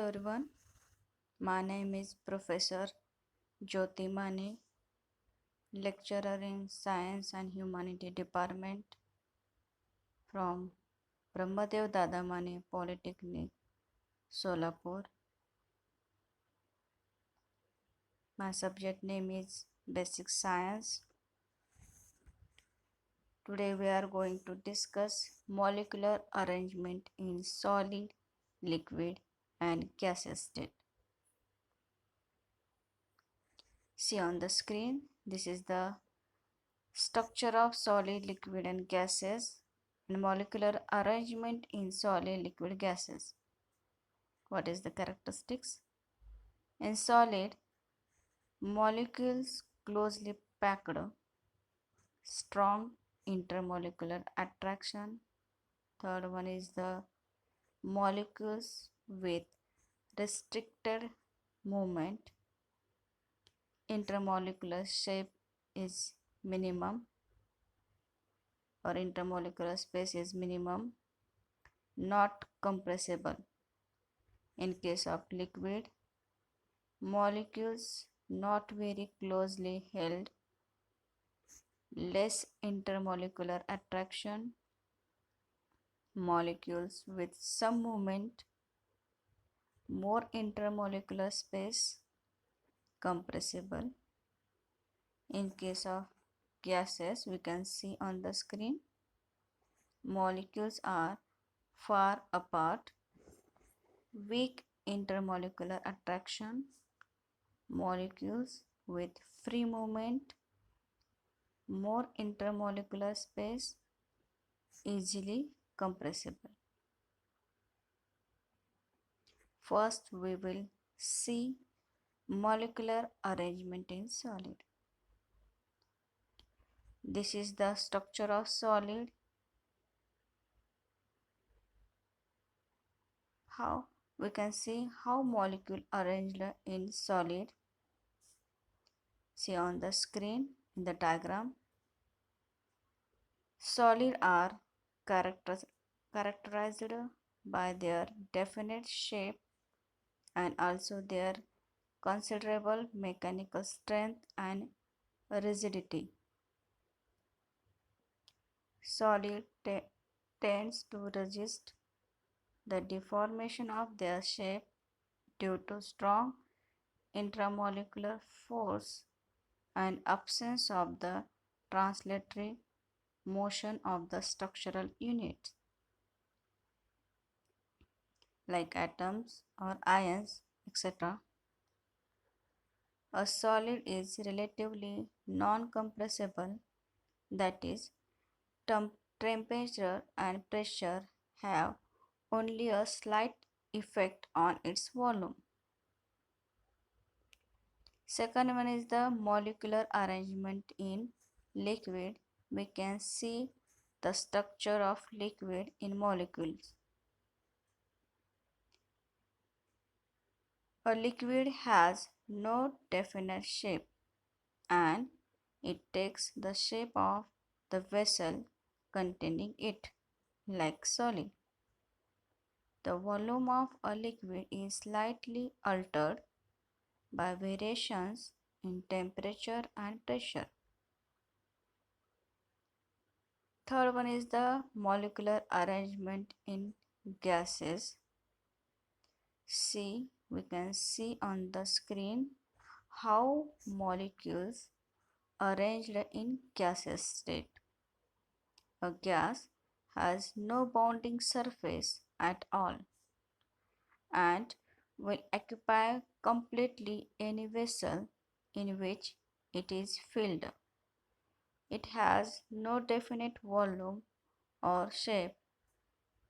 everyone, my name is Professor Jyoti Mane, lecturer in Science and Humanity Department from Brahmadev Dada Mane Polytechnic, Solapur. My subject name is Basic Science. Today we are going to discuss molecular arrangement in solid, liquid and gaseous state. See on the screen, this is the structure of solid, liquid and gases and molecular arrangement in solid, liquid, gases. What is the characteristics? In solid, molecules closely packed, strong intermolecular attraction. Third one is the molecules with restricted movement. Intermolecular shape is minimum or intermolecular space is minimum, not compressible. In case of liquid, molecules not very closely held, less intermolecular attraction, molecules with some movement, more intermolecular space, compressible. In case of gases, we can see on the screen, molecules are far apart, weak intermolecular attraction, molecules with free movement, more intermolecular space, easily compressible. First, we will see molecular arrangement in solid. This is the structure of solid. How we can see how molecule arranged in solid. See on the screen in the diagram. Solid are characterized by their definite shape and also their considerable mechanical strength and rigidity. Solid tends to resist the deformation of their shape due to strong intramolecular force and absence of the translatory motion of the structural units like atoms or ions, etc. A solid is relatively non-compressible, that is, temperature and pressure have only a slight effect on its volume. Second one is the molecular arrangement in liquid. We can see the structure of liquid in molecules. A liquid has no definite shape and it takes the shape of the vessel containing it, like solid. The volume of a liquid is slightly altered by variations in temperature and pressure. Third one is the molecular arrangement in gases. We can see on the screen how molecules arranged in gaseous state. A gas has no bounding surface at all and will occupy completely any vessel in which it is filled. It has no definite volume or shape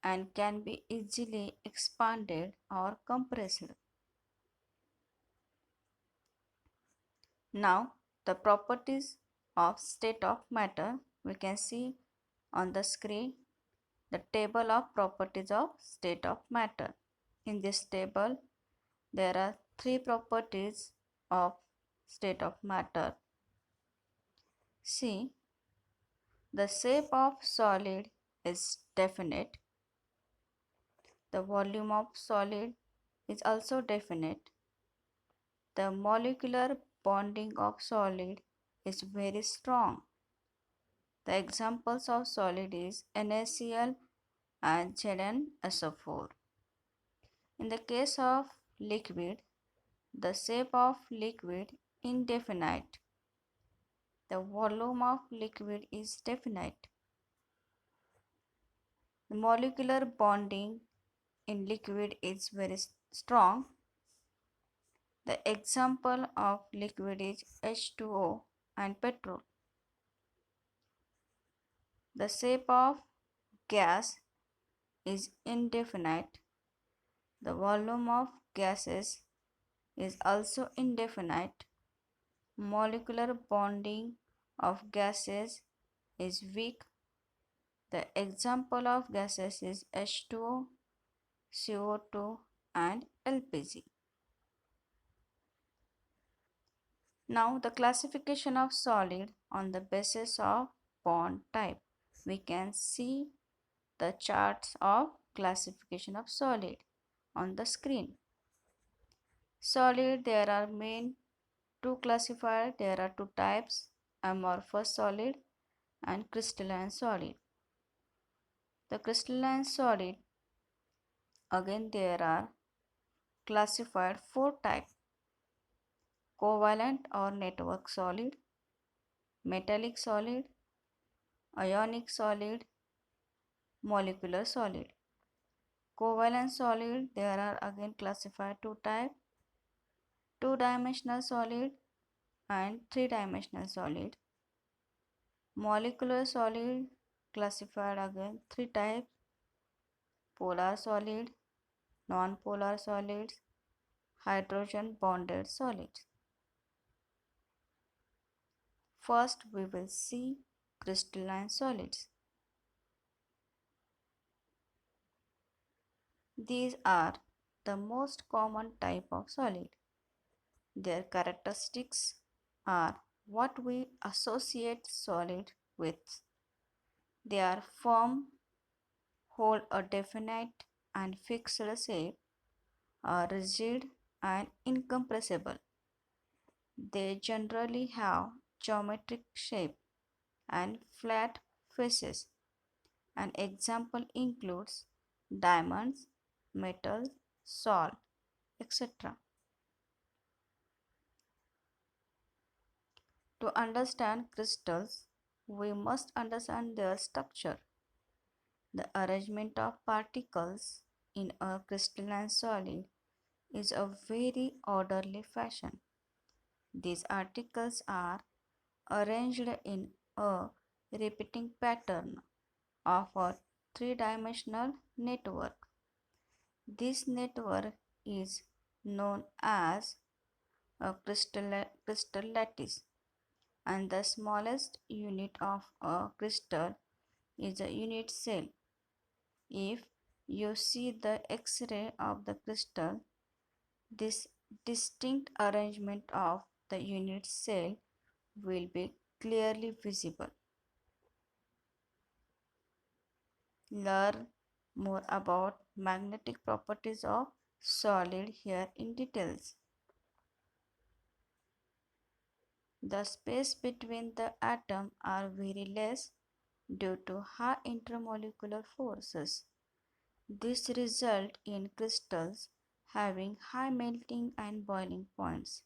and can be easily expanded or compressed. Now, the properties of state of matter, we can see on the screen the table of properties of state of matter. In this table, there are three properties of state of matter. See, the shape of solid is definite. The volume of solid is also definite. The molecular bonding of solid is very strong. The examples of solid is NaCl and ZnSO4. In the case of liquid, the shape of liquid indefinite. The volume of liquid is definite. The molecular bonding in liquid is very strong. The example of liquid is H2O and petrol. The shape of gas is indefinite. The volume of gases is also indefinite. Molecular bonding of gases is weak. The example of gases is H2O, CO2 and LPG. Now the classification of solid on the basis of bond type. We can see the charts of classification of solid on the screen. Solid, there are main two classified, there are two types, amorphous solid and crystalline solid. The crystalline solid, again there are classified four types: covalent or network solid, metallic solid, ionic solid, molecular solid. Covalent solid, there are again classified two types: two-dimensional solid and three-dimensional solid. Molecular solid classified again three types: polar solid, non-polar solids, hydrogen bonded solids. First we will see crystalline solids. These are the most common type of solid. Their characteristics are what we associate solid with. They are firm, hold a definite and fixed shape, are rigid and incompressible. They generally have geometric shape and flat faces. An example includes diamonds, metals, salt, etc. To understand crystals, we must understand their structure. The arrangement of particles in a crystalline solid is a very orderly fashion. These particles are arranged in a repeating pattern of a three-dimensional network. This network is known as a crystal lattice, and the smallest unit of a crystal is a unit cell. If you see the X-ray of the crystal, this distinct arrangement of the unit cell will be clearly visible. Learn more about magnetic properties of solid here in details. The space between the atoms are very less due to high intermolecular forces. This results in crystals having high melting and boiling points.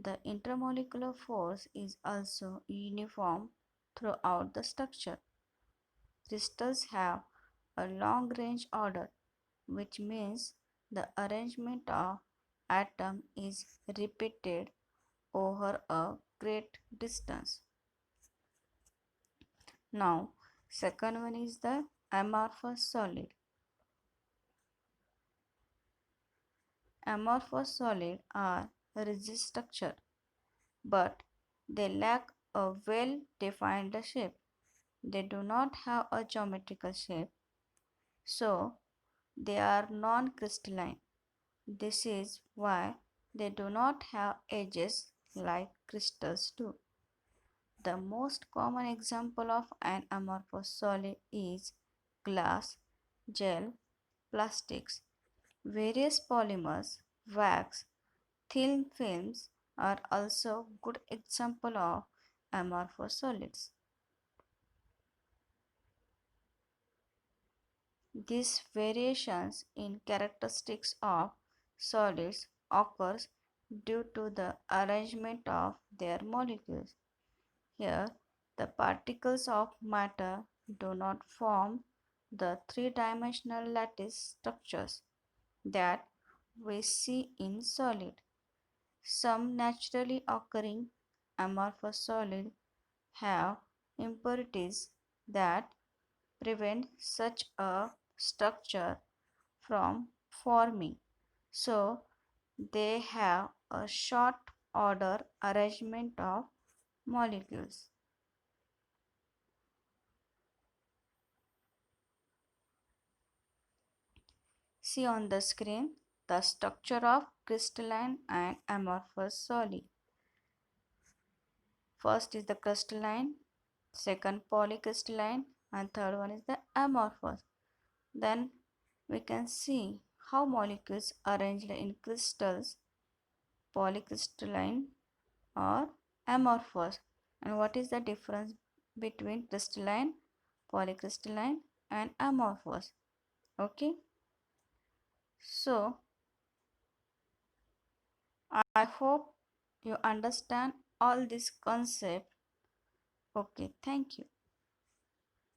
The intermolecular force is also uniform throughout the structure. Crystals have a long range order, which means the arrangement of atoms is repeated over a great distance. Now, second one is the amorphous solid. Amorphous solids are rigid structure, but they lack a well-defined shape. They do not have a geometrical shape, so they are non-crystalline. This is why they do not have edges like crystals do. The most common example of an amorphous solid is glass, gel, plastics. Various polymers, wax, thin films are also good example of amorphous solids. These variations in characteristics of solids occurs due to the arrangement of their molecules. Here, the particles of matter do not form the three-dimensional lattice structures that we see in solid. Some naturally occurring amorphous solids have impurities that prevent such a structure from forming. So, they have a short order arrangement of molecules. See on the screen the structure of crystalline and amorphous solid. First is the crystalline, second polycrystalline, and third one is the amorphous. Then we can see how molecules arranged in crystals, polycrystalline or amorphous, and what is the difference between crystalline, polycrystalline, and amorphous. Okay, so I hope you understand all this concept. Okay, thank you.